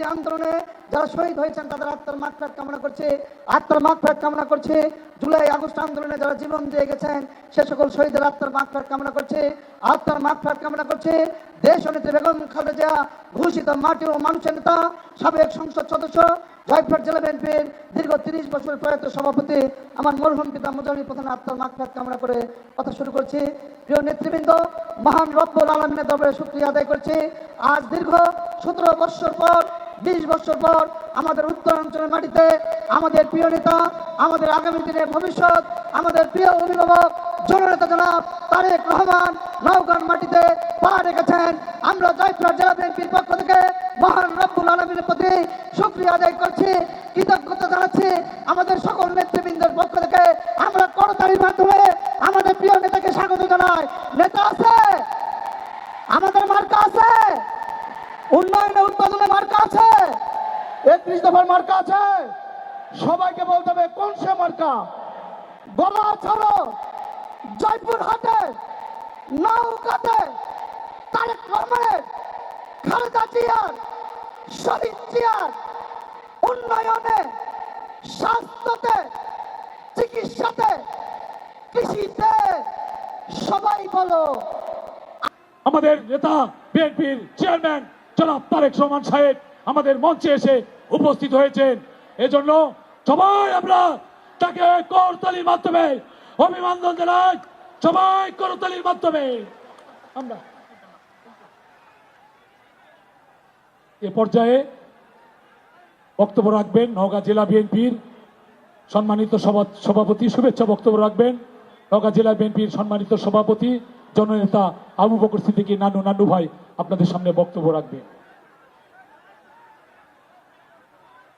আন্দোলনে যারা শহীদ হয়েছেন তাদের আত্মার মাগফিরাত কামনা করছে, আত্মার মাগফিরাত কামনা করছে। জুলাই আগস্ট আন্দোলনে যারা জীবন দিয়ে গেছেন সে সকল শহীদের আত্মার মাগফিরাত কামনা করছে, আত্মার মাগফিরাত কামনা করছে। দেশ নেত্রী বেগম খালেদা জিয়া ঘোষিত মাটি ও মানুষের নেতা, সাবেক সংসদ সদস্য, জয়পুরহাট জেলা বিএনপির দীর্ঘ 30 বছর প্রয়াত সভাপতি আমার মরহুম পিতা মুজাহিদ প্রধান আত্মার মাগফিরাত কামনা করে কথা শুরু করছি। প্রিয় নেতৃবৃন্দ, মহান রব্বুল আলামিনের দরবারে শুকরিয়া আদায় করছি। আজ দীর্ঘ 17 বছর পর, 20 বছর পর আমাদের উত্তরাঞ্চলের মাটিতে আমাদের প্রিয় নেতা, আমাদের আগামী দিনের ভবিষ্যৎ, আমাদের প্রিয় অভিভাবক জননেতা জনাব তারেক রহমান নওগাঁর মাটিতে পা রেখেছেন। আমরা জয়পুরহাট জেলা বিএনপির পক্ষ থেকে মহান রব্বুল আলামিনের প্রতি শুকরিয়া আদায় করছি, কৃতজ্ঞতা জানাচ্ছি। আমাদের সকল নেতৃবৃন্দের পক্ষ থেকে আমরা করতালির মাধ্যমে আমাদের প্রিয় নেতাকে স্বাগত জানাই। নেতা আছে, আমাদের মার্কা আছে, উন্নয়নে উৎপাদনে মার্কা আছে, 31 দফার মার্কা আছে। সবাইকে বলতে হবে কোন সে মার্কা। গলা ছাড়ো, জয়পুরহাটে নওগাঁতে তারেক রহমানের, খালেদা জিয়ার, শহীদ জিয়ার উন্নয়নে, স্বাস্থ্যতে, চিকিৎসাতে, কৃষিতে সবাই বলো। আমাদের নেতা বিএনপির চেয়ারম্যান জনাব তারেক রহমান সাহেব আমাদের মঞ্চে এসে উপস্থিত হয়েছেন। এজন্য সবাই আমরা তাকে করতালির মাধ্যমে অভিনন্দন জানাই। সবাই করতালির মাধ্যমে আমরা এ পর্যায়ে বক্তব্য রাখবেন নওগাঁ জেলা বিএনপির সম্মানিত সভাপতি, শুভেচ্ছা বক্তব্য রাখবেন নওগাঁ জেলা বিএনপির সম্মানিত সভাপতি জননেতা আবু বকর সিদ্দিকী নানু ভাই আপনাদের সামনে বক্তব্য রাখবেন।